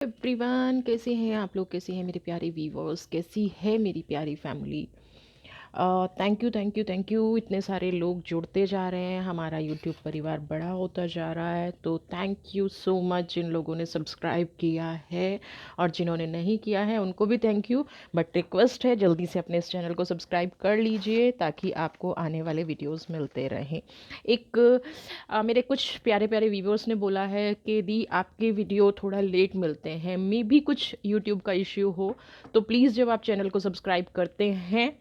Everyone, कैसे हैं आप लोग? कैसे हैं मेरे प्यारे व्यूवर्स? कैसी है मेरी प्यारी family? Thank you, thank you, thank you. इतने सारे लोग जुड़ते जा रहे हैं, हमारा यूट्यूब परिवार बड़ा होता जा रहा है। तो थैंक यू सो मच जिन लोगों ने सब्सक्राइब किया है, और जिन्होंने नहीं किया है उनको भी थैंक यू। बट रिक्वेस्ट है, जल्दी से अपने इस चैनल को सब्सक्राइब कर लीजिए ताकि आपको आने वाले वीडियोस मिलते रहें। मेरे कुछ प्यारे प्यारे व्यूवर्स ने बोला है कि दी आपके वीडियो थोड़ा लेट मिलते हैं, मे भी कुछ यूट्यूब का इश्यू हो। तो प्लीज़ जब आप चैनल को सब्सक्राइब करते हैं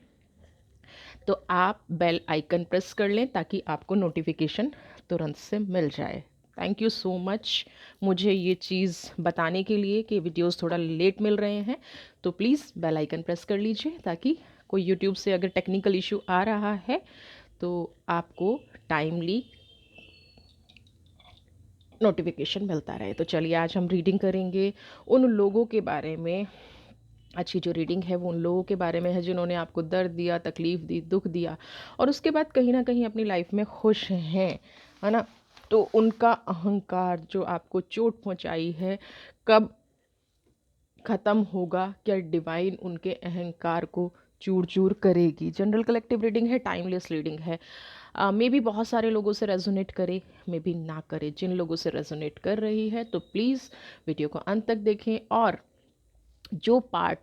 तो आप बेल आइकन प्रेस कर लें ताकि आपको नोटिफिकेशन तुरंत से मिल जाए। थैंक यू सो मच मुझे ये चीज़ बताने के लिए कि वीडियोस थोड़ा लेट मिल रहे हैं। तो प्लीज़ बेल आइकन प्रेस कर लीजिए ताकि कोई यूट्यूब से अगर टेक्निकल इशू आ रहा है तो आपको टाइमली नोटिफिकेशन मिलता रहे। तो चलिए, आज हम रीडिंग करेंगे उन लोगों के बारे में। अच्छी जो रीडिंग है वो उन लोगों के बारे में है जिन्होंने आपको दर्द दिया, तकलीफ़ दी, दुख दिया, और उसके बाद कहीं ना कहीं अपनी लाइफ में खुश हैं, है ना। तो उनका अहंकार जो आपको चोट पहुंचाई है, कब ख़त्म होगा? क्या डिवाइन उनके अहंकार को चूर चूर करेगी? जनरल कलेक्टिव रीडिंग है, टाइमलेस रीडिंग है। मे भी बहुत सारे लोगों से रेजोनेट करे, मे भी ना करे। जिन लोगों से रेजोनेट कर रही है तो प्लीज़ वीडियो को अंत तक देखें, और जो पार्ट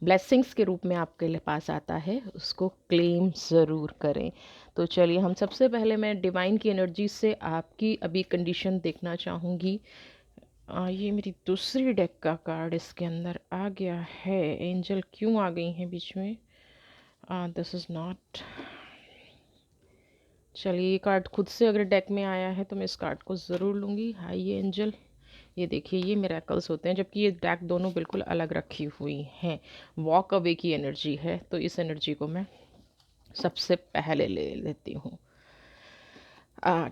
ब्लेसिंग्स के रूप में आपके पास आता है उसको क्लेम ज़रूर करें। तो चलिए, हम सबसे पहले मैं डिवाइन की एनर्जी से आपकी अभी कंडीशन देखना चाहूँगी। ये मेरी दूसरी डेक का कार्ड इसके अंदर आ गया है। एंजल क्यों आ गई हैं बीच में? This is not. चलिए, ये कार्ड खुद से अगर डेक में आया है तो मैं इस कार्ड को ज़रूर लूँगी। हाय ये एंजल, ये देखिए, ये मिरेकल्स होते हैं जबकि ये डेक दोनों बिल्कुल अलग रखी हुई हैं। वॉक अवे की एनर्जी है, तो इस एनर्जी को मैं सबसे पहले ले लेती हूँ।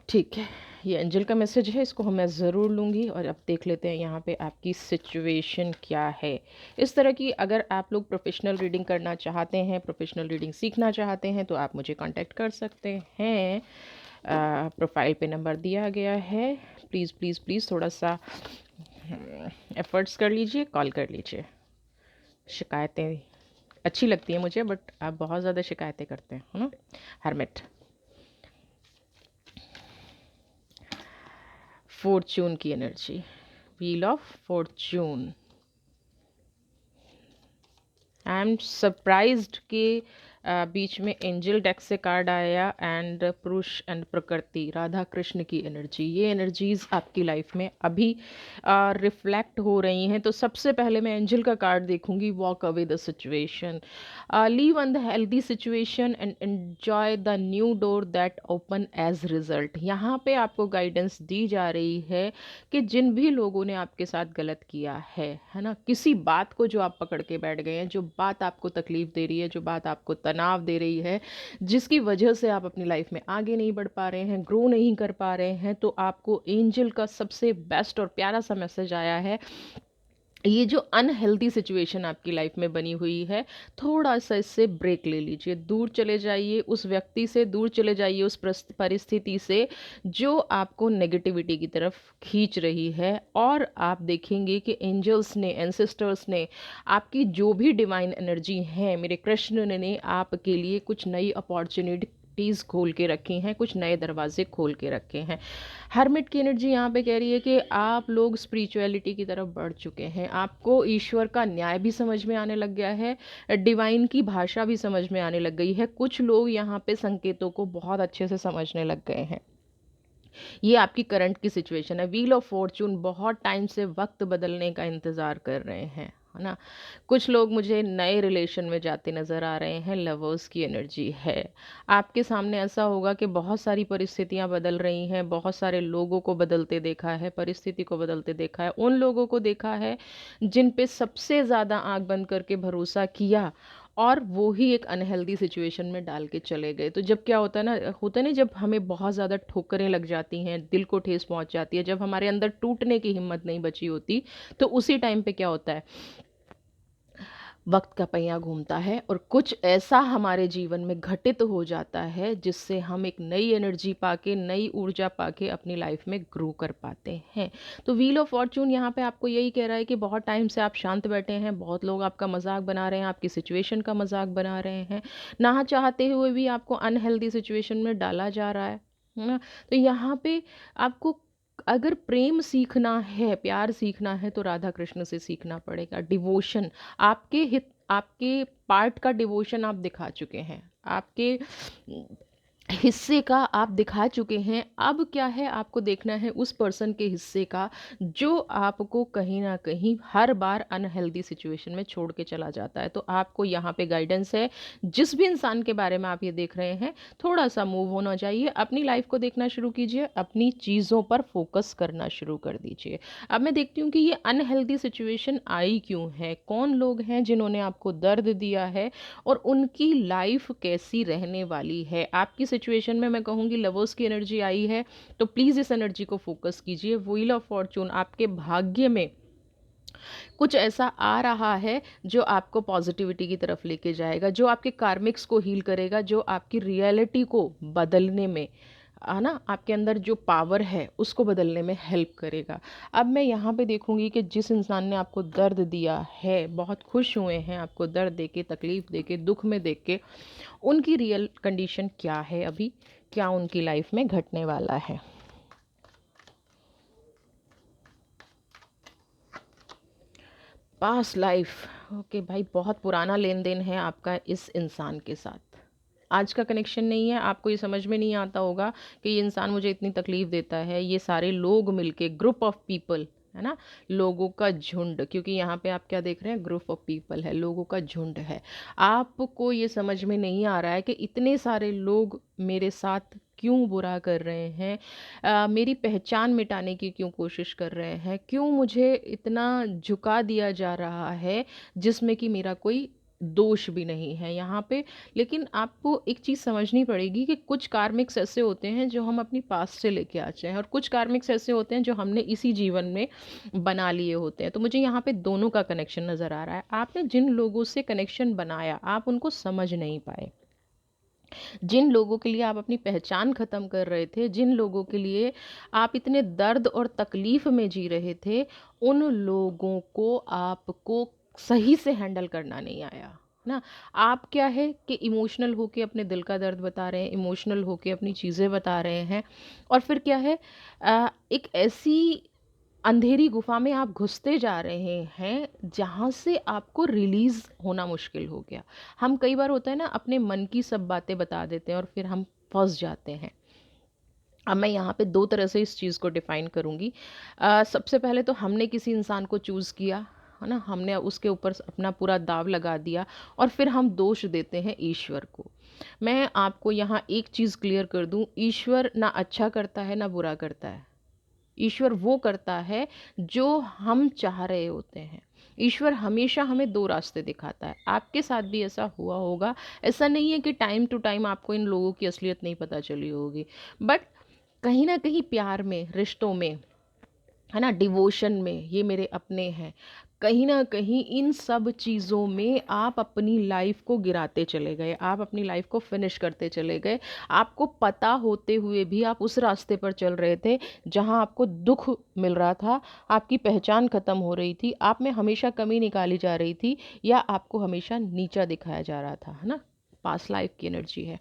ठीक है, ये एंजल का मैसेज है, इसको मैं ज़रूर लूँगी। और अब देख लेते हैं यहाँ पे आपकी सिचुएशन क्या है। इस तरह की अगर आप लोग प्रोफेशनल रीडिंग करना चाहते हैं, प्रोफेशनल रीडिंग सीखना चाहते हैं, तो आप मुझे कांटेक्ट कर सकते हैं। प्रोफाइल पे नंबर दिया गया है। प्लीज़ प्लीज़ प्लीज़ थोड़ा सा एफ़र्ट्स कर लीजिए, कॉल कर लीजिए। शिकायतें अच्छी लगती हैं मुझे, बट आप बहुत ज़्यादा शिकायतें करते हैं, है ना। हरमिट, फॉर्च्यून की energy, wheel of Fortune. I am surprised कि बीच में एंजल डेक से कार्ड आया, एंड पुरुष एंड प्रकृति, राधा कृष्ण की एनर्जी। ये एनर्जीज आपकी लाइफ में अभी रिफ्लेक्ट हो रही हैं। तो सबसे पहले मैं एंजल का कार्ड देखूंगी। Walk away the situation, leave on the healthy situation and enjoy the new door that open as result. यहाँ पे आपको गाइडेंस दी जा रही है कि जिन भी लोगों ने आपके साथ गलत किया है ना, किसी बात को जो आप पकड़ के बैठ गए हैं, जो बात आपको तकलीफ दे रही है, जो बात आपको तनाव दे रही है, जिसकी वजह से आप अपनी लाइफ में आगे नहीं बढ़ पा रहे हैं, ग्रो नहीं कर पा रहे हैं, तो आपको एंजल का सबसे बेस्ट और प्यारा सा मैसेज आया है। ये जो अनहेल्दी सिचुएशन आपकी लाइफ में बनी हुई है, थोड़ा सा इससे ब्रेक ले लीजिए, दूर चले जाइए उस व्यक्ति से, दूर चले जाइए उस परिस्थिति से जो आपको नेगेटिविटी की तरफ खींच रही है। और आप देखेंगे कि एंजल्स ने, एंसेस्टर्स ने, आपकी जो भी डिवाइन एनर्जी है, मेरे कृष्ण ने आपके लिए कुछ नई अपॉर्चुनिटीज़ खोल के रखी हैं, कुछ नए दरवाजे खोल के रखे हैं। हरमिट की एनर्जी यहाँ पे कह रही है कि आप लोग स्पिरिचुअलिटी की तरफ बढ़ चुके हैं, आपको ईश्वर का न्याय भी समझ में आने लग गया है, डिवाइन की भाषा भी समझ में आने लग गई है। कुछ लोग यहाँ पे संकेतों को बहुत अच्छे से समझने लग गए हैं। ये आपकी करंट की सिचुएशन है। व्हील ऑफ फॉर्चून, बहुत टाइम से वक्त बदलने का इंतज़ार कर रहे हैं, है ना। कुछ लोग मुझे नए रिलेशन में जाते नज़र आ रहे हैं। लवर्स की एनर्जी है। आपके सामने ऐसा होगा कि बहुत सारी परिस्थितियां बदल रही हैं, बहुत सारे लोगों को बदलते देखा है, परिस्थिति को बदलते देखा है, उन लोगों को देखा है जिन पे सबसे ज़्यादा आंख बंद करके भरोसा किया, और वो ही एक अनहेल्दी सिचुएशन में डाल के चले गए। तो जब क्या होता है ना, जब हमें बहुत ज़्यादा ठोकरें लग जाती हैं, दिल को ठेस पहुंच जाती है, जब हमारे अंदर टूटने की हिम्मत नहीं बची होती, तो उसी टाइम पे क्या होता है, वक्त का पहिया घूमता है और कुछ ऐसा हमारे जीवन में घटित हो जाता है जिससे हम एक नई एनर्जी पाके, नई ऊर्जा पाके अपनी लाइफ में ग्रो कर पाते हैं। तो व्हील ऑफ फॉर्चून यहाँ पे आपको यही कह रहा है कि बहुत टाइम से आप शांत बैठे हैं, बहुत लोग आपका मजाक बना रहे हैं, आपकी सिचुएशन का मजाक बना रहे हैं, ना चाहते हुए भी आपको अनहेल्दी सिचुएशन में डाला जा रहा है ना। तो यहाँ पे आपको अगर प्रेम सीखना है, प्यार सीखना है, तो राधा कृष्ण से सीखना पड़ेगा। डिवोशन, आपके हित, आपके पार्ट का डिवोशन आप दिखा चुके हैं, आपके हिस्से का आप दिखा चुके हैं। अब क्या है, आपको देखना है उस पर्सन के हिस्से का जो आपको कहीं ना कहीं हर बार अनहेल्दी सिचुएशन में छोड़ के चला जाता है। तो आपको यहाँ पे गाइडेंस है, जिस भी इंसान के बारे में आप ये देख रहे हैं, थोड़ा सा मूव होना चाहिए, अपनी लाइफ को देखना शुरू कीजिए, अपनी चीज़ों पर फोकस करना शुरू कर दीजिए। अब मैं देखती हूँ कि ये अनहेल्दी सिचुएशन आई क्यों है, कौन लोग हैं जिन्होंने आपको दर्द दिया है और उनकी लाइफ कैसी रहने वाली है। आपकी सिचुएशन में मैं कहूँगी लवर्स की एनर्जी आई है, तो प्लीज़ इस एनर्जी को फोकस कीजिए। व्हील ऑफ फॉर्चून, आपके भाग्य में कुछ ऐसा आ रहा है जो आपको पॉजिटिविटी की तरफ लेके जाएगा, जो आपके कार्मिक्स को हील करेगा, जो आपकी रियलिटी को बदलने में, है ना, आपके अंदर जो पावर है उसको बदलने में हेल्प करेगा। अब मैं यहाँ पे देखूंगी कि जिस इंसान ने आपको दर्द दिया है, बहुत खुश हुए हैं आपको दर्द देके, तकलीफ देके, दुख में देख के, उनकी रियल कंडीशन क्या है, अभी क्या उनकी लाइफ में घटने वाला है। पास्ट लाइफ, ओके भाई, बहुत पुराना लेन देन है आपका इस इंसान के साथ। आज का कनेक्शन नहीं है। आपको ये समझ में नहीं आता होगा कि ये इंसान मुझे इतनी तकलीफ देता है, ये सारे लोग मिलके, ग्रुप ऑफ पीपल, है ना, लोगों का झुंड, क्योंकि यहाँ पे आप क्या देख रहे हैं, ग्रुप ऑफ पीपल है, लोगों का झुंड है। आपको ये समझ में नहीं आ रहा है कि इतने सारे लोग मेरे साथ क्यों बुरा कर रहे हैं, मेरी पहचान मिटाने की क्यों कोशिश कर रहे हैं, क्यों मुझे इतना झुका दिया जा रहा है जिसमें कि मेरा कोई दोष भी नहीं है यहाँ पे। लेकिन आपको एक चीज़ समझनी पड़ेगी कि कुछ कार्मिक्स ऐसे होते हैं जो हम अपनी पास्ट से लेके आते हैं, और कुछ कार्मिक्स ऐसे होते हैं जो हमने इसी जीवन में बना लिए होते हैं। तो मुझे यहाँ पे दोनों का कनेक्शन नज़र आ रहा है। आपने जिन लोगों से कनेक्शन बनाया, आप उनको समझ नहीं पाए। जिन लोगों के लिए आप अपनी पहचान ख़त्म कर रहे थे, जिन लोगों के लिए आप इतने दर्द और तकलीफ़ में जी रहे थे, उन लोगों को आपको सही से हैंडल करना नहीं आया ना। आप क्या है कि इमोशनल होके अपने दिल का दर्द बता रहे हैं, इमोशनल होके अपनी चीज़ें बता रहे हैं, और फिर क्या है, एक ऐसी अंधेरी गुफा में आप घुसते जा रहे हैं जहाँ से आपको रिलीज़ होना मुश्किल हो गया। हम कई बार होता है ना, अपने मन की सब बातें बता देते हैं और फिर हम फंस जाते हैं। अब मैं यहाँ पे दो तरह से इस चीज़ को डिफ़ाइन करूँगी। सबसे पहले तो हमने किसी इंसान को चूज़ किया, है ना, हमने उसके ऊपर अपना पूरा दाव लगा दिया और फिर हम दोष देते हैं ईश्वर को। मैं आपको यहाँ एक चीज़ क्लियर कर दूँ, ईश्वर ना अच्छा करता है ना बुरा करता है। ईश्वर वो करता है जो हम चाह रहे होते हैं। ईश्वर हमेशा हमें दो रास्ते दिखाता है। आपके साथ भी ऐसा हुआ होगा। ऐसा नहीं है कि टाइम टू टाइम आपको इन लोगों की असलियत नहीं पता चली होगी, बट कहीं ना कहीं प्यार में, रिश्तों में, है ना, डिवोशन में, ये मेरे अपने हैं, कहीं ना कहीं इन सब चीज़ों में आप अपनी लाइफ को गिराते चले गए, आप अपनी लाइफ को फिनिश करते चले गए। आपको पता होते हुए भी आप उस रास्ते पर चल रहे थे जहां आपको दुख मिल रहा था, आपकी पहचान ख़त्म हो रही थी, आप में हमेशा कमी निकाली जा रही थी, या आपको हमेशा नीचा दिखाया जा रहा था, है ना। पास्ट लाइफ की एनर्जी है।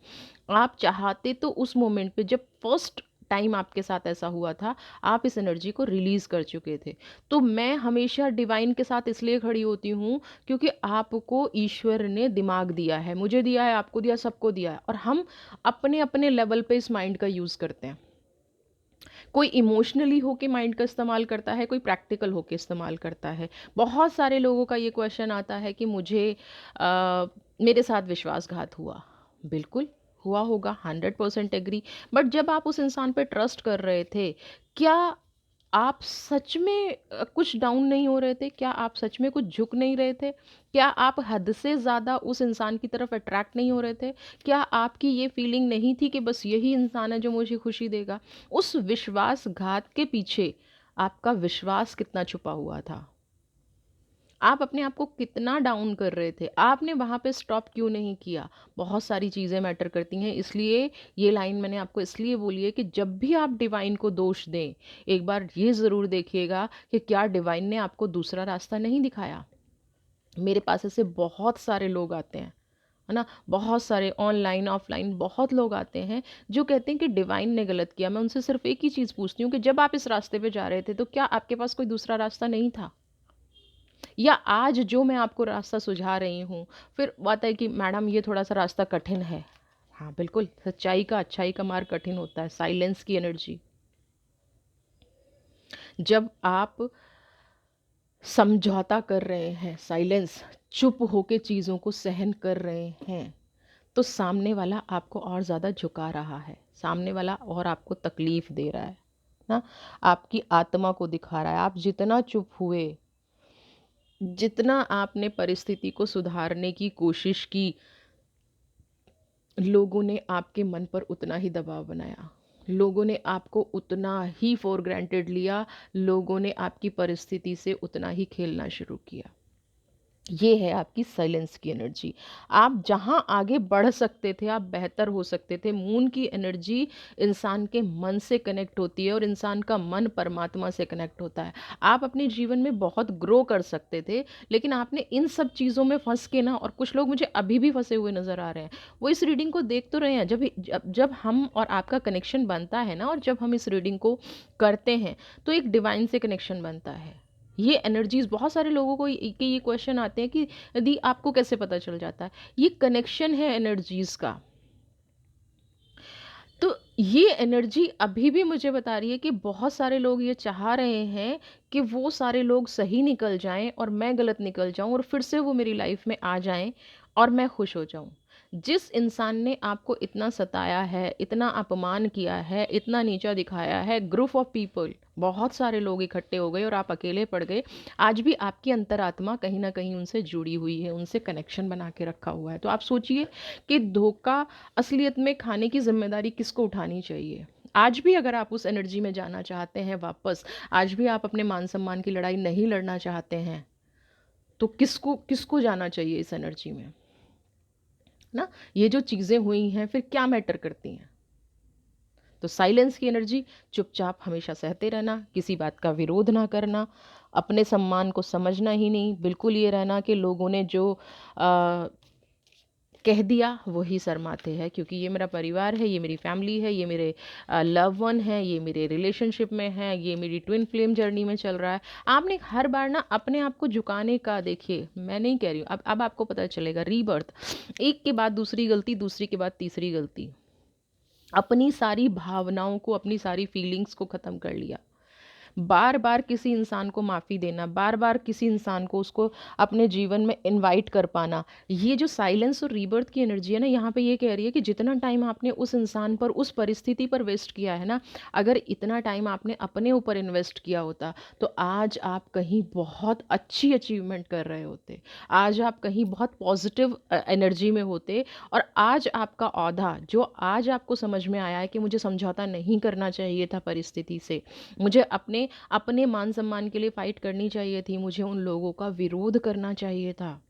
आप चाहते तो उस मोमेंट पे, जब फर्स्ट टाइम आपके साथ ऐसा हुआ था, आप इस एनर्जी को रिलीज कर चुके थे। तो मैं हमेशा डिवाइन के साथ इसलिए खड़ी होती हूँ क्योंकि आपको ईश्वर ने दिमाग दिया है, मुझे दिया है, आपको दिया, सबको दिया है, और हम अपने अपने लेवल पे इस माइंड का यूज़ करते हैं। कोई इमोशनली होके माइंड का इस्तेमाल करता है, कोई प्रैक्टिकल होके इस्तेमाल करता है। बहुत सारे लोगों का ये क्वेश्चन आता है कि मुझे मेरे साथ विश्वासघात हुआ। बिल्कुल हुआ होगा, 100% एग्री। बट जब आप उस इंसान पे ट्रस्ट कर रहे थे, क्या आप सच में कुछ डाउन नहीं हो रहे थे? क्या आप सच में कुछ झुक नहीं रहे थे? क्या आप हद से ज़्यादा उस इंसान की तरफ अट्रैक्ट नहीं हो रहे थे? क्या आपकी ये फीलिंग नहीं थी कि बस यही इंसान है जो मुझे खुशी देगा? उस विश्वासघात के पीछे आपका विश्वास कितना छुपा हुआ था? आप अपने आप को कितना डाउन कर रहे थे, आपने वहाँ पे स्टॉप क्यों नहीं किया? बहुत सारी चीज़ें मैटर करती हैं, इसलिए ये लाइन मैंने आपको इसलिए बोली है कि जब भी आप डिवाइन को दोष दें, एक बार ये ज़रूर देखिएगा कि क्या डिवाइन ने आपको दूसरा रास्ता नहीं दिखाया? मेरे पास ऐसे बहुत सारे लोग आते हैं, है ना? बहुत सारे ऑनलाइन, ऑफ़लाइन बहुत लोग आते हैं, जो कहते हैं कि डिवाइन ने गलत किया। मैं उनसे सिर्फ़ एक ही चीज़ पूछती हूँ कि जब आप इस रास्ते पे जा रहे थे, तो क्या आपके पास कोई दूसरा रास्ता नहीं था? या आज जो मैं आपको रास्ता सुझा रही हूँ, फिर बात है कि मैडम ये थोड़ा-सा रास्ता कठिन है। हाँ, बिल्कुल, सच्चाई का, अच्छाई का मार्ग कठिन होता है, साइलेंस की एनर्जी। जब आप समझौता कर रहे हैं, साइलेंस, चुप होके चीज़ों को सहन कर रहे हैं, तो सामने वाला आपको और ज़्यादा झुका रहा है, सामने वाला और आपको तकलीफ़ दे रहा है ना? आपकी आत्मा को दिखा रहा है। आप जितना चुप हुए, जितना आपने परिस्थिति को सुधारने की कोशिश की, लोगों ने आपके मन पर उतना ही दबाव बनाया। लोगों ने आपको उतना ही फॉर ग्रांटेड लिया, लोगों ने आपकी परिस्थिति से उतना ही खेलना शुरू किया। ये है आपकी साइलेंस की एनर्जी। आप जहाँ आगे बढ़ सकते थे, आप बेहतर हो सकते थे। मून की एनर्जी इंसान के मन से कनेक्ट होती है और इंसान का मन परमात्मा से कनेक्ट होता है। आप अपने जीवन में बहुत ग्रो कर सकते थे, लेकिन आपने इन सब चीज़ों में फँस के ना, और कुछ लोग मुझे अभी भी फँसे हुए नज़र आ रहे हैं। वो इस रीडिंग को देख तो रहे हैं, जब हम और आपका कनेक्शन बनता है ना, और जब हम इस रीडिंग को करते हैं, तो एक डिवाइन से कनेक्शन बनता है। ये एनर्जीज़ बहुत सारे लोगों को के ये क्वेश्चन आते हैं कि दी आपको कैसे पता चल जाता है? ये कनेक्शन है एनर्जीज़ का। तो ये एनर्जी अभी भी मुझे बता रही है कि बहुत सारे लोग ये चाह रहे हैं कि वो सारे लोग सही निकल जाएँ और मैं गलत निकल जाऊँ, और फिर से वो मेरी लाइफ़ में आ जाएँ और मैं खुश हो जाऊँ। जिस इंसान ने आपको इतना सताया है, इतना अपमान किया है, इतना नीचा दिखाया है, ग्रुप ऑफ पीपल, बहुत सारे लोग इकट्ठे हो गए और आप अकेले पड़ गए। आज भी आपकी अंतरात्मा कहीं न कहीं उनसे जुड़ी हुई है, उनसे कनेक्शन बना के रखा हुआ है। तो आप सोचिए कि धोखा असलियत में खाने की ज़िम्मेदारी किसको उठानी चाहिए? आज भी अगर आप उस एनर्जी में जाना चाहते हैं वापस, आज भी आप अपने मान-सम्मान की लड़ाई नहीं लड़ना चाहते हैं, तो किसको किसको जाना चाहिए इस एनर्जी में? ना? ये जो चीज़ें हुई हैं, फिर क्या मैटर करती हैं? तो साइलेंस की एनर्जी, चुपचाप हमेशा सहते रहना, किसी बात का विरोध ना करना, अपने सम्मान को समझना ही नहीं, बिल्कुल ये रहना कि लोगों ने जो कह दिया वही शर्माते हैं, क्योंकि ये मेरा परिवार है, ये मेरी फैमिली है, ये मेरे लव वन है, ये मेरे रिलेशनशिप में है, ये मेरी ट्विन फ्लेम जर्नी में चल रहा है। आपने हर बार ना अपने आप को झुकाने का, देखिए मैं नहीं कह रही हूँ, अब आपको पता चलेगा रीबर्थ, एक के बाद दूसरी गलती, दूसरी के बाद तीसरी गलती, अपनी सारी भावनाओं को, अपनी सारी फीलिंग्स को ख़त्म कर लिया। बार-बार किसी इंसान को माफ़ी देना, बार-बार किसी इंसान को उसको अपने जीवन में इनवाइट कर पाना, ये जो साइलेंस और रीबर्थ की एनर्जी है ना, यहाँ पे ये कह रही है कि जितना टाइम आपने उस इंसान पर, उस परिस्थिति पर वेस्ट किया है ना, अगर इतना टाइम आपने अपने ऊपर इन्वेस्ट किया होता, तो आज आप कहीं बहुत अच्छी अचीवमेंट कर रहे होते। आज आप कहीं बहुत पॉज़िटिव एनर्जी में होते, और आज आपका ओहदा, जो आज आपको समझ में आया है कि मुझे समझौता नहीं करना चाहिए था परिस्थिति से, मुझे अपने अपने मान-सम्मान के लिए फ़ाइट करनी चाहिए थी, मुझे उन लोगों का विरोध करना चाहिए था।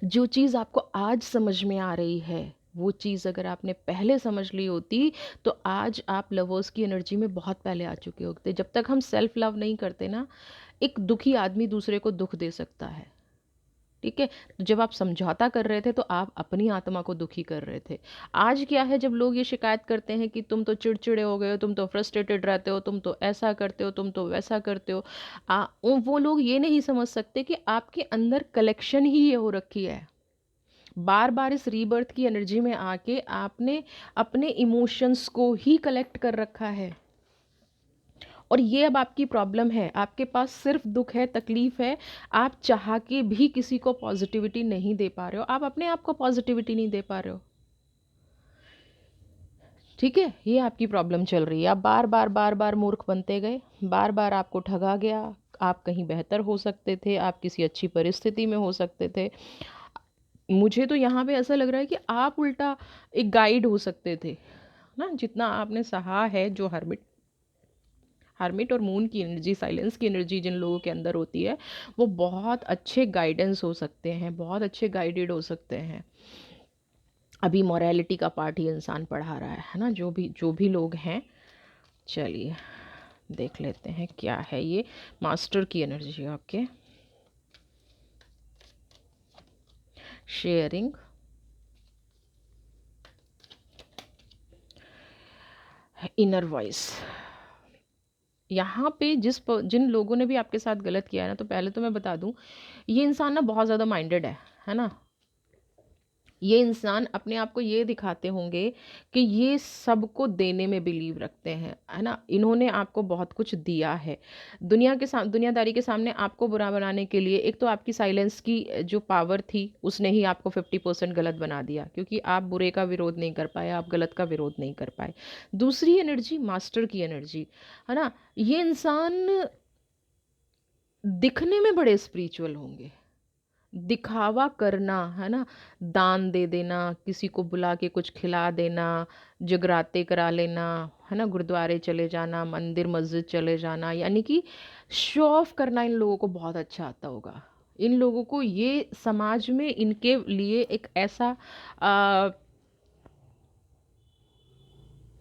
जो चीज़ आपको आज समझ में आ रही है, वो चीज़ अगर आपने पहले समझ ली होती, तो आज आप लवर्स की एनर्जी में बहुत पहले आ चुके होते। जब तक हम सेल्फ लव नहीं करते ना, एक दुखी आदमी दूसरे को दुःख दे सकता है। ठीक है? तो जब आप समझौता कर रहे थे, तो आप अपनी आत्मा को दुखी कर रहे थे। आज क्या है, जब लोग ये शिकायत करते हैं कि तुम तो चिड़चिड़े हो गए हो, तुम तो फ्रस्ट्रेटेड रहते हो, तुम तो ऐसा करते हो, तुम तो वैसा करते हो। वो लोग ये नहीं समझ सकते कि आपके अंदर कलेक्शन ही ये हो रखी है। बार-बार इस रीबर्थ की एनर्जी में आके आपने अपने इमोशंस को ही कलेक्ट कर रखा है। और ये अब आपकी प्रॉब्लम है, आपके पास सिर्फ दुख है, तकलीफ है, आप चाह के भी किसी को पॉजिटिविटी नहीं दे पा रहे हो, आप अपने आप को पॉजिटिविटी नहीं दे पा रहे हो। ठीक है, ये आपकी प्रॉब्लम चल रही है। आप बार बार बार बार मूर्ख बनते गए, बार बार आपको ठगा गया। आप कहीं बेहतर हो सकते थे, आप किसी अच्छी परिस्थिति में हो सकते थे। मुझे तो यहाँ पे ऐसा लग रहा है कि आप उल्टा एक गाइड हो सकते थे ना, जितना आपने सहा है, जो हर्मिट हर्मिट और मून की एनर्जी, साइलेंस की एनर्जी जिन लोगों के अंदर होती है वो बहुत अच्छे गाइडेंस हो सकते हैं, बहुत अच्छे गाइडेड हो सकते हैं। अभी मॉरेलिटी का पार्ट ही इंसान पढ़ा रहा है ना, जो भी लोग हैं। चलिए देख लेते हैं क्या है ये मास्टर की energy. Okay, sharing, inner voice. यहाँ पे जिन लोगों ने भी आपके साथ गलत किया है ना, तो पहले तो मैं बता दूं, ये इंसान ना बहुत ज़्यादा माइंडेड है ना। ये इंसान अपने आप को ये दिखाते होंगे कि ये सबको देने में बिलीव रखते हैं, है ना। इन्होंने आपको बहुत कुछ दिया है, दुनियादारी के सामने आपको बुरा बनाने के लिए। एक तो आपकी साइलेंस की जो पावर थी उसने ही आपको 50% गलत बना दिया, क्योंकि आप बुरे का विरोध नहीं कर पाए, आप गलत का विरोध नहीं कर पाए। दूसरी एनर्जी मास्टर की एनर्जी, है ना। ये इंसान दिखने में बड़े स्पिरिचुअल होंगे, दिखावा करना, है ना, दान दे देना, किसी को बुला के कुछ खिला देना, जगराते करा लेना, है ना, गुरुद्वारे चले जाना, मंदिर मस्जिद चले जाना, यानी कि शो ऑफ करना इन लोगों को बहुत अच्छा आता होगा। इन लोगों को ये समाज में इनके लिए एक ऐसा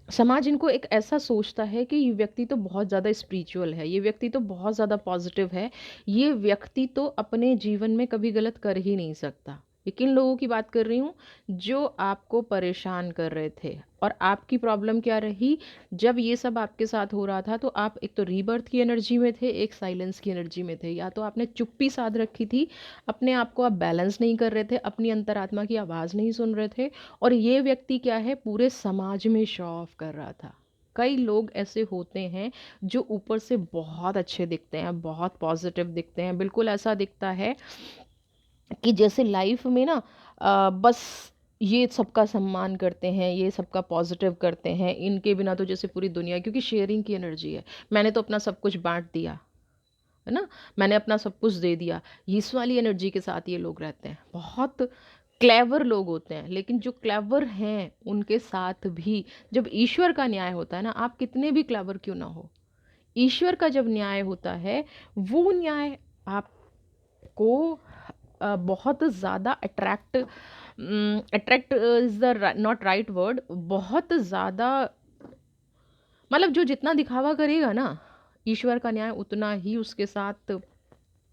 समाज इनको एक ऐसा सोचता है कि ये व्यक्ति तो बहुत ज़्यादा स्पिरिचुअल है, ये व्यक्ति तो बहुत ज़्यादा पॉजिटिव है, ये व्यक्ति तो अपने जीवन में कभी गलत कर ही नहीं सकता। ये किन लोगों की बात कर रही हूँ, जो आपको परेशान कर रहे थे। और आपकी प्रॉब्लम क्या रही, जब ये सब आपके साथ हो रहा था तो आप एक तो रीबर्थ की एनर्जी में थे, एक साइलेंस की एनर्जी में थे। या तो आपने चुप्पी साध रखी थी, अपने आप को आप बैलेंस नहीं कर रहे थे, अपनी अंतरात्मा की आवाज़ नहीं सुन रहे थे। और ये व्यक्ति क्या है, पूरे समाज में शो ऑफ कर रहा था। कई लोग ऐसे होते हैं जो ऊपर से बहुत अच्छे दिखते हैं, बहुत पॉजिटिव दिखते हैं, बिल्कुल ऐसा दिखता है कि जैसे लाइफ में ना बस ये सबका सम्मान करते हैं, ये सबका पॉजिटिव करते हैं, इनके बिना तो जैसे पूरी दुनिया, क्योंकि शेयरिंग की एनर्जी है। मैंने तो अपना सब कुछ बांट दिया, है ना, मैंने अपना सब कुछ दे दिया। इस वाली एनर्जी के साथ ये लोग रहते हैं, बहुत क्लेवर लोग होते हैं। लेकिन जो क्लेवर हैं उनके साथ भी जब ईश्वर का न्याय होता है ना, आप कितने भी क्लेवर क्यों ना हो, ईश्वर का जब न्याय होता है, वो न्याय आपको बहुत ज़्यादा attract is the not right word, बहुत ज़्यादा, मतलब जो जितना दिखावा करेगा ना, ईश्वर का न्याय उतना ही उसके साथ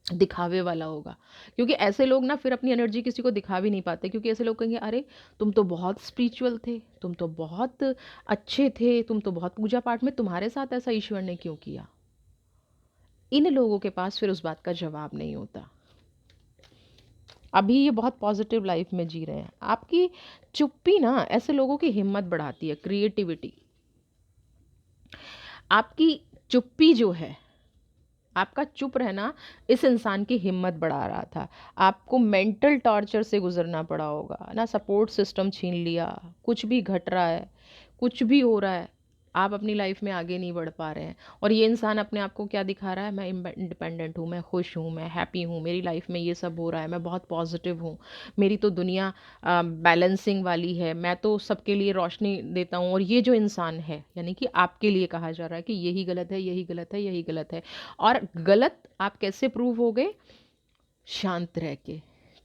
दिखावे वाला होगा। क्योंकि ऐसे लोग ना फिर अपनी एनर्जी किसी को दिखा भी नहीं पाते, क्योंकि ऐसे लोग कहेंगे अरे तुम तो बहुत स्पिरिचुअल थे, तुम तो बहुत अच्छे थे, तुम तो बहुत पूजा पाठ में, तुम्हारे साथ ऐसा ईश्वर ने क्यों किया। इन लोगों के पास फिर उस बात का जवाब नहीं होता। अभी ये बहुत पॉजिटिव लाइफ में जी रहे हैं। आपकी चुप्पी ना ऐसे लोगों की हिम्मत बढ़ाती है, क्रिएटिविटी। आपकी चुप्पी जो है, आपका चुप रहना इस इंसान की हिम्मत बढ़ा रहा था। आपको मेंटल टॉर्चर से गुजरना पड़ा होगा ना, सपोर्ट सिस्टम छीन लिया, कुछ भी घट रहा है, कुछ भी हो रहा है, आप अपनी लाइफ में आगे नहीं बढ़ पा रहे हैं। और ये इंसान अपने आप को क्या दिखा रहा है, मैं इंडिपेंडेंट हूँ, मैं खुश हूँ, मैं हैप्पी हूँ, मेरी लाइफ में ये सब हो रहा है, मैं बहुत पॉजिटिव हूँ, मेरी तो दुनिया बैलेंसिंग वाली है, मैं तो सबके लिए रोशनी देता हूँ। और ये जो इंसान है, यानी कि आपके लिए कहा जा रहा है कि यही गलत है, यही गलत है, यही गलत है। और गलत आप कैसे प्रूव हो गए, शांत रह के,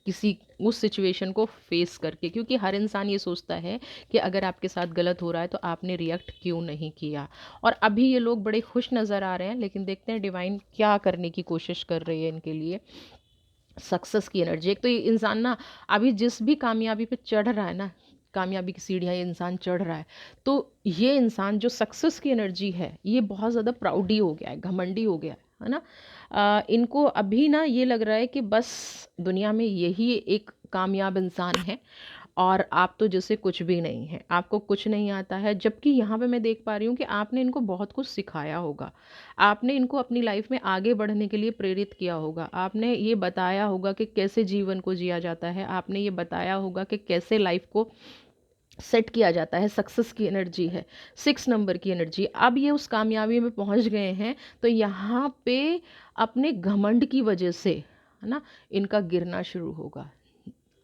किसी उस सिचुएशन को फेस करके। क्योंकि हर इंसान ये सोचता है कि अगर आपके साथ गलत हो रहा है तो आपने रिएक्ट क्यों नहीं किया। और अभी ये लोग बड़े खुश नज़र आ रहे हैं, लेकिन देखते हैं डिवाइन क्या करने की कोशिश कर रही है इनके लिए। सक्सेस की एनर्जी, एक तो ये इंसान ना अभी जिस भी कामयाबी पे चढ़ रहा है ना, कामयाबी की सीढ़ियाँ ये इंसान चढ़ रहा है, तो ये इंसान जो सक्सेस की एनर्जी है, ये बहुत ज़्यादा प्राउडी हो गया है, घमंडी हो गया है ना। इनको अभी ना ये लग रहा है कि बस दुनिया में यही एक कामयाब इंसान है, और आप तो जैसे कुछ भी नहीं है, आपको कुछ नहीं आता है। जबकि यहाँ पे मैं देख पा रही हूँ कि आपने इनको बहुत कुछ सिखाया होगा, आपने इनको अपनी लाइफ में आगे बढ़ने के लिए प्रेरित किया होगा, आपने ये बताया होगा कि कैसे जीवन को जिया जाता है, आपने ये बताया होगा कि कैसे लाइफ को सेट किया जाता है। सक्सेस की एनर्जी है, 6 नंबर की एनर्जी। अब ये उस कामयाबी में पहुंच गए हैं, तो यहाँ पे अपने घमंड की वजह से, है ना, इनका गिरना शुरू होगा।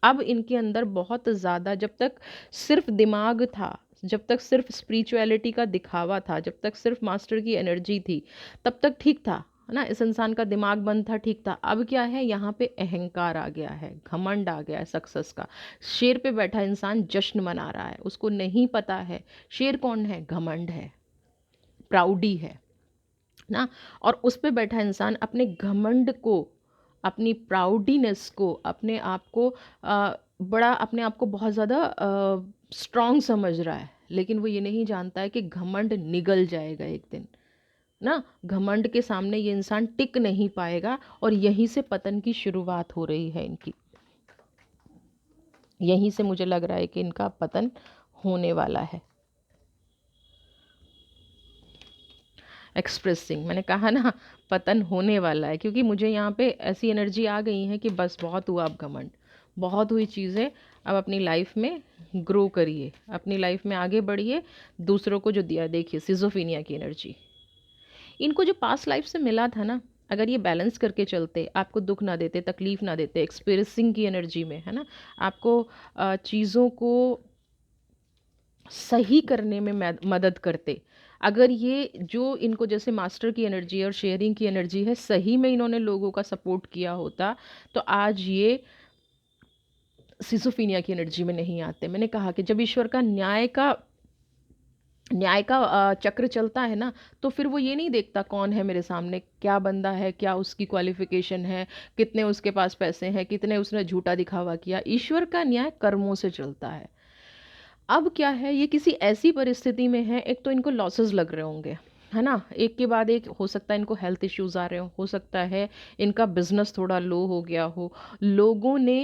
अब इनके अंदर बहुत ज़्यादा, जब तक सिर्फ दिमाग था, जब तक सिर्फ स्पिरिचुअलिटी का दिखावा था, जब तक सिर्फ मास्टर की एनर्जी थी, तब तक ठीक था, है ना, इस इंसान का दिमाग बंद था, ठीक था। अब क्या है, यहाँ पे अहंकार आ गया है, घमंड आ गया है सक्सेस का। शेर पे बैठा इंसान जश्न मना रहा है, उसको नहीं पता है शेर कौन है, घमंड है, प्राउडी है ना। और उस पे बैठा इंसान अपने घमंड को, अपनी प्राउडीनेस को, अपने आप को बड़ा, अपने आप को बहुत ज़्यादा स्ट्रांग समझ रहा है, लेकिन वो ये नहीं जानता है कि घमंड निगल जाएगा एक दिन ना। घमंड के सामने ये इंसान टिक नहीं पाएगा, और यहीं से पतन की शुरुआत हो रही है इनकी। यहीं से मुझे लग रहा है कि इनका पतन होने वाला है। एक्सप्रेसिंग, मैंने कहा ना पतन होने वाला है, क्योंकि मुझे यहाँ पे ऐसी एनर्जी आ गई है कि बस बहुत हुआ अब घमंड, बहुत हुई चीज़ें। अब अपनी लाइफ में ग्रो करिए, अपनी लाइफ में आगे बढ़िए, दूसरों को जो दिया, देखिए सिजोफीनिया की एनर्जी। इनको जो पास्ट लाइफ से मिला था ना, अगर ये बैलेंस करके चलते, आपको दुख ना देते, तकलीफ ना देते, एक्सपीरियंसिंग की एनर्जी में, है ना, आपको चीज़ों को सही करने में मदद करते। अगर ये जो इनको जैसे मास्टर की एनर्जी और शेयरिंग की एनर्जी है, सही में इन्होंने लोगों का सपोर्ट किया होता, तो आज ये सिसोफीनिया की एनर्जी में नहीं आते। मैंने कहा कि जब ईश्वर का न्याय का चक्र चलता है ना, तो फिर वो ये नहीं देखता कौन है मेरे सामने, क्या बंदा है, क्या उसकी क्वालिफिकेशन है, कितने उसके पास पैसे हैं, कितने उसने झूठा दिखावा किया। ईश्वर का न्याय कर्मों से चलता है। अब क्या है, ये किसी ऐसी परिस्थिति में है, एक तो इनको लॉसेस लग रहे होंगे, है ना, एक के बाद एक, हो सकता है इनको हेल्थ इश्यूज आ रहे हो सकता है इनका बिजनेस थोड़ा लो हो गया हो, लोगों ने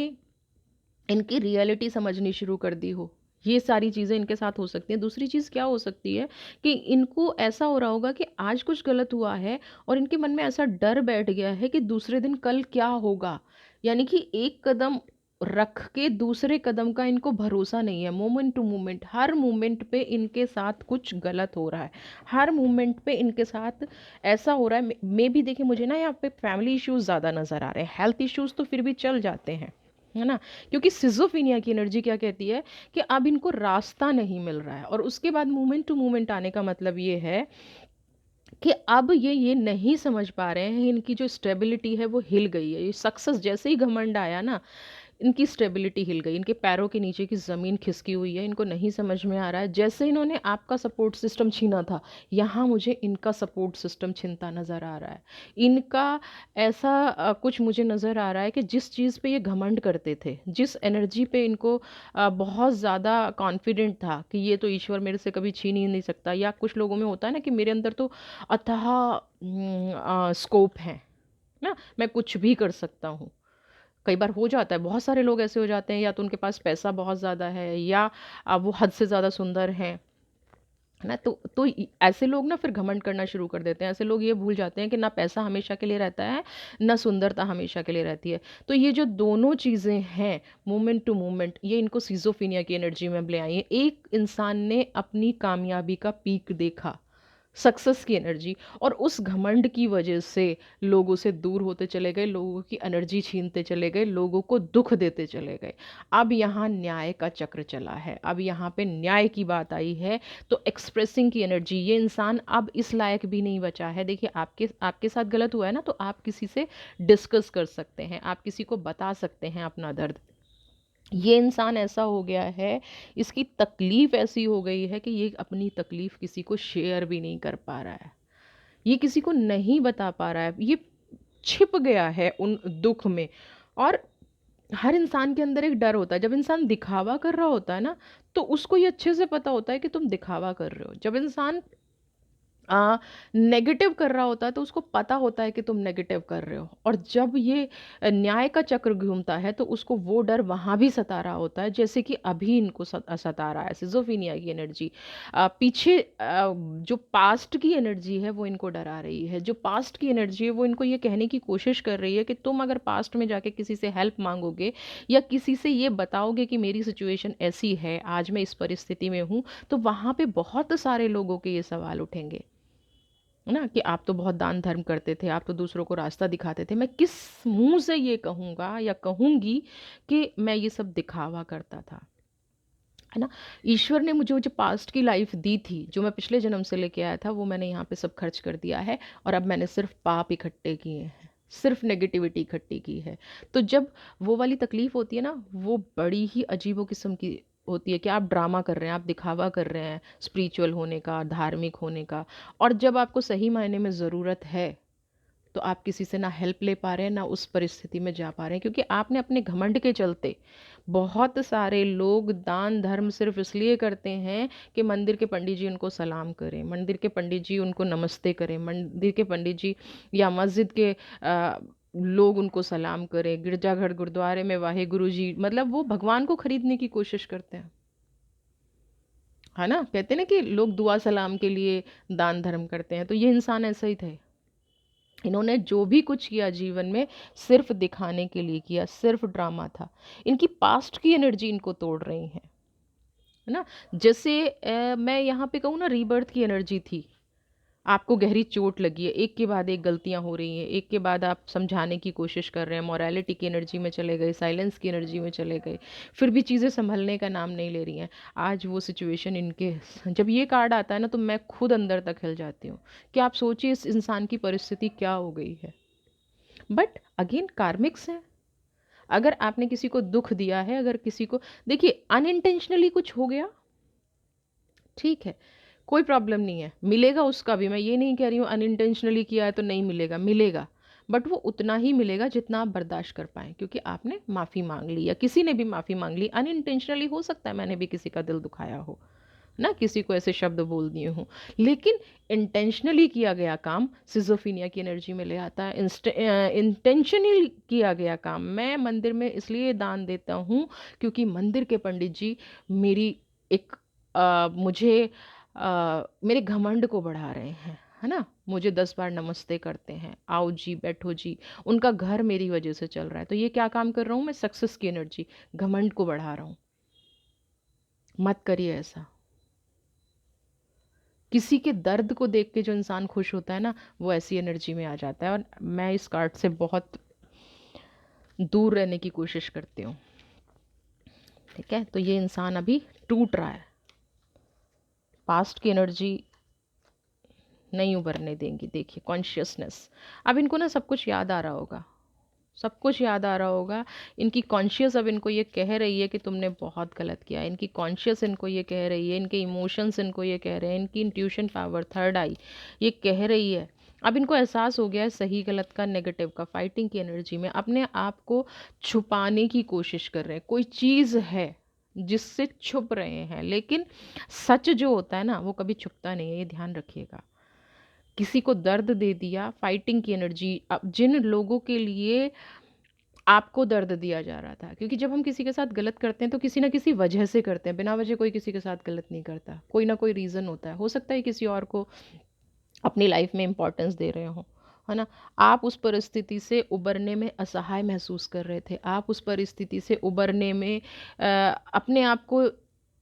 इनकी रियलिटी समझनी शुरू कर दी हो, ये सारी चीज़ें इनके साथ हो सकती हैं। दूसरी चीज़ क्या हो सकती है कि इनको ऐसा हो रहा होगा कि आज कुछ गलत हुआ है, और इनके मन में ऐसा डर बैठ गया है कि दूसरे दिन कल क्या होगा, यानी कि एक कदम रख के दूसरे कदम का इनको भरोसा नहीं है। मोमेंट टू मोमेंट, हर मोमेंट पे इनके साथ कुछ गलत हो रहा है, हर मोमेंट पे इनके साथ ऐसा हो रहा है। मे भी देखिए, मुझे ना यहाँ पे फैमिली इश्यूज ज़्यादा नज़र आ रहे हैं, हेल्थ इश्यूज तो फिर भी चल जाते हैं, है ना, क्योंकि सिजोफीनिया की एनर्जी क्या कहती है कि अब इनको रास्ता नहीं मिल रहा है। और उसके बाद मूवमेंट टू मूवमेंट आने का मतलब ये है कि अब ये नहीं समझ पा रहे हैं, इनकी जो स्टेबिलिटी है वो हिल गई है। ये सक्सेस जैसे ही घमंड आया ना, इनकी स्टेबिलिटी हिल गई, इनके पैरों के नीचे की ज़मीन खिसकी हुई है, इनको नहीं समझ में आ रहा है। जैसे इन्होंने आपका सपोर्ट सिस्टम छीना था, यहाँ मुझे इनका सपोर्ट सिस्टम छीनता नज़र आ रहा है। इनका ऐसा कुछ मुझे नज़र आ रहा है कि जिस चीज़ पे ये घमंड करते थे, जिस एनर्जी पे इनको बहुत ज़्यादा कॉन्फिडेंट था कि ये तो ईश्वर मेरे से कभी छीन ही नहीं सकता, या कुछ लोगों में होता है ना कि मेरे अंदर तो अथाह स्कोप है ना, मैं कुछ भी कर सकता हूँ। कई बार हो जाता है, बहुत सारे लोग ऐसे हो जाते हैं, या तो उनके पास पैसा बहुत ज़्यादा है, या वो हद से ज़्यादा सुंदर हैं, है ना। ऐसे लोग ना फिर घमंड करना शुरू कर देते हैं। ऐसे लोग ये भूल जाते हैं कि ना पैसा हमेशा के लिए रहता है, ना सुंदरता हमेशा के लिए रहती है। तो ये जो दोनों चीज़ें हैं, मोमेंट टू मोमेंट, ये इनको सिजोफीनिया की एनर्जी में ले आई है। एक इंसान ने अपनी कामयाबी का पीक देखा, सक्सेस की एनर्जी, और उस घमंड की वजह से लोगों से दूर होते चले गए, लोगों की एनर्जी छीनते चले गए, लोगों को दुख देते चले गए। अब यहाँ न्याय का चक्र चला है, अब यहाँ पे न्याय की बात आई है। तो एक्सप्रेसिंग की एनर्जी, ये इंसान अब इस लायक भी नहीं बचा है। देखिए, आपके आपके साथ गलत हुआ है ना, तो आप किसी से डिस्कस कर सकते हैं, आप किसी को बता सकते हैं अपना दर्द। ये इंसान ऐसा हो गया है, इसकी तकलीफ ऐसी हो गई है कि ये अपनी तकलीफ किसी को शेयर भी नहीं कर पा रहा है, ये किसी को नहीं बता पा रहा है, ये छिप गया है उन दुख में। और हर इंसान के अंदर एक डर होता है, जब इंसान दिखावा कर रहा होता है ना, तो उसको ये अच्छे से पता होता है कि तुम दिखावा कर रहे हो। जब इंसान नेगेटिव कर रहा होता है, तो उसको पता होता है कि तुम नेगेटिव कर रहे हो। और जब ये न्याय का चक्र घूमता है, तो उसको वो डर वहाँ भी सता रहा होता है, जैसे कि अभी इनको सता रहा है सिजोफीनिया की एनर्जी। पीछे जो पास्ट की एनर्जी है वो इनको डरा रही है, जो पास्ट की एनर्जी है वो इनको ये कहने की कोशिश कर रही है कि तुम अगर पास्ट में जाके किसी से हेल्प मांगोगे, या किसी से ये बताओगे कि मेरी सिचुएशन ऐसी है, आज मैं इस परिस्थिति में हूँ, तो वहाँ पे बहुत सारे लोगों के ये सवाल उठेंगे, है ना, कि आप तो बहुत दान धर्म करते थे, आप तो दूसरों को रास्ता दिखाते थे, मैं किस मुंह से ये कहूँगा या कहूँगी कि मैं ये सब दिखावा करता था। है ना। ईश्वर ने मुझे जो पास्ट की लाइफ दी थी, जो मैं पिछले जन्म से लेके आया था, वो मैंने यहाँ पे सब खर्च कर दिया है। और अब मैंने सिर्फ पाप इकट्ठे किए हैं, सिर्फ नेगेटिविटी इकट्ठी की है। तो जब वो वाली तकलीफ होती है ना, वो बड़ी ही अजीबो किस्म की होती है कि आप ड्रामा कर रहे हैं, आप दिखावा कर रहे हैं स्पिरिचुअल होने का, धार्मिक होने का। और जब आपको सही मायने में ज़रूरत है, तो आप किसी से ना हेल्प ले पा रहे हैं, ना उस परिस्थिति में जा पा रहे हैं, क्योंकि आपने अपने घमंड के चलते, बहुत सारे लोग दान धर्म सिर्फ इसलिए करते हैं कि मंदिर के पंडित जी उनको सलाम करें, मंदिर के पंडित जी उनको नमस्ते करें, मंदिर के पंडित जी या मस्जिद के लोग उनको सलाम करें, गिरजाघर गुरुद्वारे में वाहे गुरु जी, मतलब वो भगवान को खरीदने की कोशिश करते हैं। है ना, कहते हैं ना कि लोग दुआ सलाम के लिए दान धर्म करते हैं, तो ये इंसान ऐसा ही थे। इन्होंने जो भी कुछ किया जीवन में, सिर्फ दिखाने के लिए किया, सिर्फ ड्रामा था। इनकी पास्ट की एनर्जी इनको तोड़ रही है ना। जैसे मैं यहाँ पे कहूँ ना, रीबर्थ की एनर्जी थी। आपको गहरी चोट लगी है, एक के बाद एक गलतियां हो रही हैं, एक के बाद आप समझाने की कोशिश कर रहे हैं, मोरालिटी की एनर्जी में चले गए, साइलेंस की एनर्जी में चले गए, फिर भी चीज़ें संभलने का नाम नहीं ले रही हैं। आज वो सिचुएशन इनके, जब ये कार्ड आता है ना, तो मैं खुद अंदर तक हिल जाती हूँ कि आप सोचिए इस इंसान की परिस्थिति क्या हो गई है। बट अगेन कार्मिक्स है। अगर आपने किसी को दुख दिया है, अगर किसी को, देखिए अनइंटेंशनली कुछ हो गया, ठीक है, कोई प्रॉब्लम नहीं है, मिलेगा उसका भी। मैं ये नहीं कह रही हूँ अनइंटेंशनली किया है तो नहीं मिलेगा, मिलेगा। बट वो उतना ही मिलेगा जितना आप बर्दाश्त कर पाएँ, क्योंकि आपने माफ़ी मांग ली या किसी ने भी माफ़ी मांग ली। अनइंटेंशनली हो सकता है मैंने भी किसी का दिल दुखाया हो ना, किसी को ऐसे शब्द बोल दिए हूँ, लेकिन इंटेंशनली किया गया काम सिजोफीनिया की एनर्जी में ले आता है। इंटेंशनली किया गया काम, मैं मंदिर में इसलिए दान देता हूँ क्योंकि मंदिर के पंडित जी मेरी एक मुझे मेरे घमंड को बढ़ा रहे हैं, है ना। मुझे 10 बार नमस्ते करते हैं, आओ जी बैठो जी, उनका घर मेरी वजह से चल रहा है। तो ये क्या काम कर रहा हूँ मैं, सक्सेस की एनर्जी, घमंड को बढ़ा रहा हूँ। मत करिए ऐसा। किसी के दर्द को देख के जो इंसान खुश होता है ना, वो ऐसी एनर्जी में आ जाता है। और मैं इस कार्ड से बहुत दूर रहने की कोशिश करती हूँ, ठीक है। तो ये इंसान अभी टूट रहा है, पास्ट की एनर्जी नहीं उभरने देंगी। देखिए कॉन्शियसनेस, अब इनको ना सब कुछ याद आ रहा होगा, सब कुछ याद आ रहा होगा। इनकी कॉन्शियस अब इनको ये कह रही है कि तुमने बहुत गलत किया। इनकी कॉन्शियस इनको ये कह रही है, इनके इमोशंस इनको ये कह रहे हैं, इनकी इंट्यूशन पावर थर्ड आई ये कह रही है। अब इनको एहसास हो गया है सही गलत का, नेगेटिव का। फाइटिंग की एनर्जी में अपने आप को छुपाने की कोशिश कर रहे हैं, कोई चीज़ है जिससे छुप रहे हैं। लेकिन सच जो होता है ना, वो कभी छुपता नहीं है, ये ध्यान रखिएगा। किसी को दर्द दे दिया, फाइटिंग की एनर्जी। अब जिन लोगों के लिए आपको दर्द दिया जा रहा था, क्योंकि जब हम किसी के साथ गलत करते हैं तो किसी ना किसी वजह से करते हैं, बिना वजह कोई किसी के साथ गलत नहीं करता, कोई ना कोई रीज़न होता है। हो सकता है किसी और को अपनी लाइफ में इंपॉर्टेंस दे रहे हो, है ना। आप उस परिस्थिति से उबरने में असहाय महसूस कर रहे थे, आप उस परिस्थिति से उबरने में अपने आप को,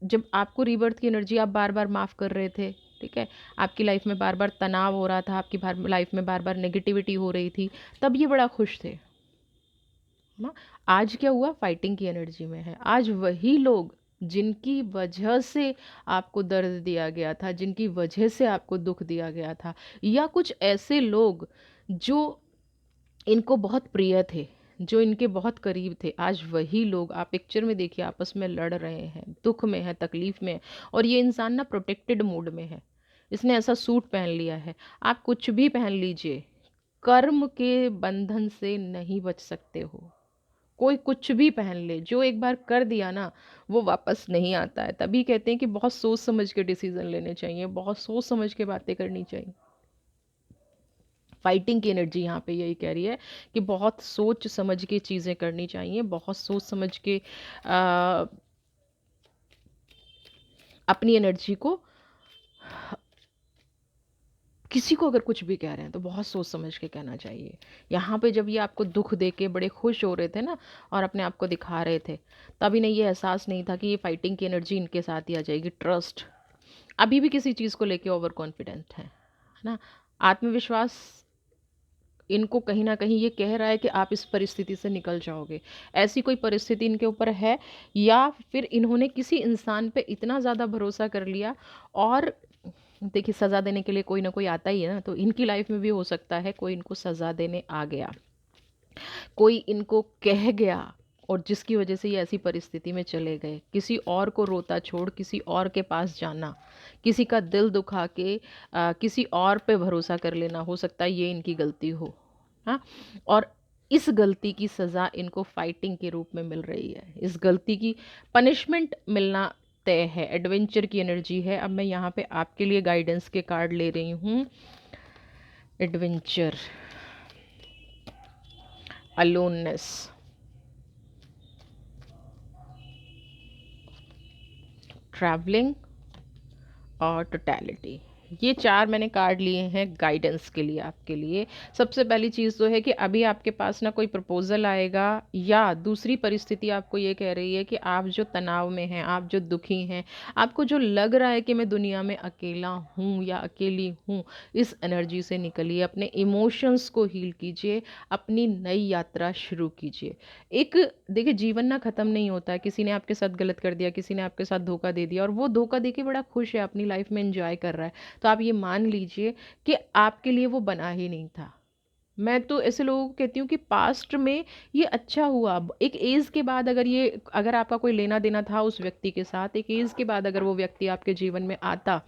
जब आपको रीबर्थ की एनर्जी, आप बार बार माफ़ कर रहे थे, ठीक है, आपकी लाइफ में बार बार तनाव हो रहा था, आपकी लाइफ में बार बार नेगेटिविटी हो रही थी, तब ये बड़ा खुश थे ना। आज क्या हुआ, फाइटिंग की एनर्जी में है। आज वही लोग जिनकी वजह से आपको दर्द दिया गया था, जिनकी वजह से आपको दुख दिया गया था, या कुछ ऐसे लोग जो इनको बहुत प्रिय थे, जो इनके बहुत करीब थे, आज वही लोग, आप पिक्चर में देखिए, आपस में लड़ रहे हैं, दुख में है, तकलीफ में है। और ये इंसान ना प्रोटेक्टेड मोड में है, इसने ऐसा सूट पहन लिया है। आप कुछ भी पहन लीजिए, कर्म के बंधन से नहीं बच सकते हो। कोई कुछ भी पहन ले, जो एक बार कर दिया ना, वो वापस नहीं आता है। तभी कहते हैं कि बहुत सोच समझ के डिसीजन लेने चाहिए, बहुत सोच समझ के बातें करनी चाहिए। फाइटिंग की एनर्जी यहाँ पे यही कह रही है कि बहुत सोच समझ के चीज़ें करनी चाहिए, बहुत सोच समझ के आ, अपनी एनर्जी को, किसी को अगर कुछ भी कह रहे हैं तो बहुत सोच समझ के कहना चाहिए। यहाँ पे जब ये आपको दुख दे के बड़े खुश हो रहे थे ना, और अपने आप को दिखा रहे थे, तब इन्हें ये एहसास नहीं था कि ये फाइटिंग की एनर्जी इनके साथ ही आ जाएगी। ट्रस्ट, अभी भी किसी चीज़ को लेके ओवर कॉन्फिडेंट है ना। आत्मविश्वास इनको कहीं ना कहीं ये कह रहा है कि आप इस परिस्थिति से निकल जाओगे। ऐसी कोई परिस्थिति इनके ऊपर है, या फिर इन्होंने किसी इंसान पे इतना ज़्यादा भरोसा कर लिया। और देखिए, सज़ा देने के लिए कोई ना कोई आता ही है ना, तो इनकी लाइफ में भी हो सकता है कोई इनको सज़ा देने आ गया, कोई इनको कह गया, और जिसकी वजह से ये ऐसी परिस्थिति में चले गए। किसी और को रोता छोड़ किसी और के पास जाना, किसी का दिल दुखा के किसी और पे भरोसा कर लेना, हो सकता है ये इनकी गलती हो। हाँ, और इस गलती की सज़ा इनको फाइटिंग के रूप में मिल रही है, इस गलती की पनिशमेंट मिलना तय है। एडवेंचर की एनर्जी है। अब मैं यहाँ पे आपके लिए गाइडेंस के कार्ड ले रही हूँ। एडवेंचर, अलोननेस, ट्रैवलिंग और टोटैलिटी। ये 4 मैंने कार्ड लिए हैं गाइडेंस के लिए आपके लिए। सबसे पहली चीज़ तो है कि अभी आपके पास ना कोई प्रपोज़ल आएगा, या दूसरी परिस्थिति आपको ये कह रही है कि आप जो तनाव में हैं, आप जो दुखी हैं, आपको जो लग रहा है कि मैं दुनिया में अकेला हूँ या अकेली हूँ, इस एनर्जी से निकलिए, अपने इमोशंस को हील कीजिए, अपनी नई यात्रा शुरू कीजिए। एक, देखिए, जीवन ना ख़त्म नहीं होता है। किसी ने आपके साथ गलत कर दिया, किसी ने आपके साथ धोखा दे दिया, और वो धोखा दे के बड़ा खुश है, अपनी लाइफ में एंजॉय कर रहा है, तो आप ये मान लीजिए कि आपके लिए वो बना ही नहीं था। मैं तो ऐसे लोगों को कहती हूँ कि पास्ट में ये अच्छा हुआ। एक एज के बाद अगर आपका कोई लेना देना था उस व्यक्ति के साथ, एक एज के बाद अगर वो व्यक्ति आपके जीवन में आता,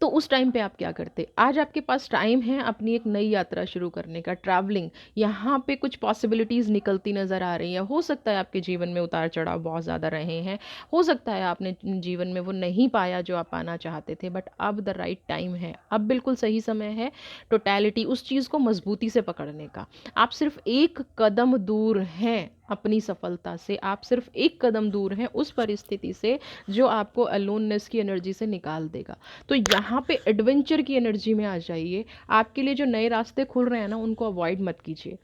तो उस टाइम पे आप क्या करते? आज आपके पास टाइम है अपनी एक नई यात्रा शुरू करने का, ट्रैवलिंग। यहाँ पे कुछ पॉसिबिलिटीज़ निकलती नज़र आ रही हैं। हो सकता है आपके जीवन में उतार चढ़ाव बहुत ज़्यादा रहे हैं, हो सकता है आपने जीवन में वो नहीं पाया जो आप पाना चाहते थे, बट अब द राइट टाइम है, अब बिल्कुल सही समय है टोटैलिटी, उस चीज़ को मजबूती से पकड़ने का। आप सिर्फ एक कदम दूर हैं अपनी सफलता से, आप सिर्फ एक कदम दूर हैं उस परिस्थिति से जो आपको अलोननेस की एनर्जी से निकाल देगा। तो यहाँ पे एडवेंचर की एनर्जी में आ जाइए। आपके लिए जो नए रास्ते खुल रहे हैं ना, उनको अवॉइड मत कीजिए।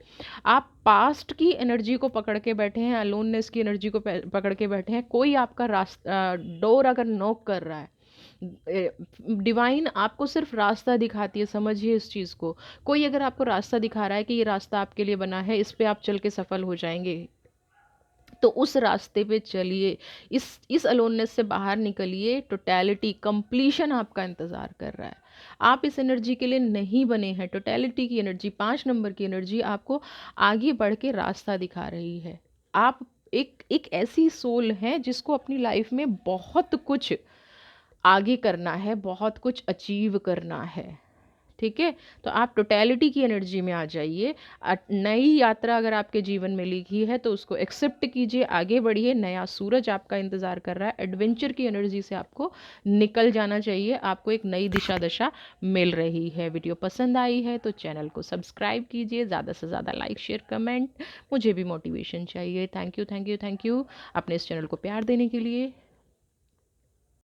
आप पास्ट की एनर्जी को पकड़ के बैठे हैं, अलोननेस की एनर्जी को पकड़ के बैठे हैं। कोई आपका रास्ता, डोर अगर नॉक कर रहा है, डिवाइन आपको सिर्फ रास्ता दिखाती है, समझिए इस चीज़ को। कोई अगर आपको रास्ता दिखा रहा है कि ये रास्ता आपके लिए बना है, इस पे आप चल के सफल हो जाएंगे, तो उस रास्ते पे चलिए। इस अलोननेस से बाहर निकलिए। टोटैलिटी, कंप्लीशन आपका इंतज़ार कर रहा है। आप इस एनर्जी के लिए नहीं बने हैं। टोटैलिटी की एनर्जी, 5 नंबर की एनर्जी आपको आगे बढ़ के रास्ता दिखा रही है। आप एक ऐसी सोल है जिसको अपनी लाइफ में बहुत कुछ आगे करना है, बहुत कुछ अचीव करना है। ठीक है, तो आप टोटैलिटी की एनर्जी में आ जाइए। नई यात्रा अगर आपके जीवन में लिखी है तो उसको एक्सेप्ट कीजिए, आगे बढ़िए। नया सूरज आपका इंतज़ार कर रहा है। एडवेंचर की एनर्जी से आपको निकल जाना चाहिए, आपको एक नई दिशा दशा मिल रही है। वीडियो पसंद आई है तो चैनल को सब्सक्राइब कीजिए, ज़्यादा से ज़्यादा लाइक शेयर कमेंट, मुझे भी मोटिवेशन चाहिए। Thank you, thank you, thank you अपने इस चैनल को प्यार देने के लिए।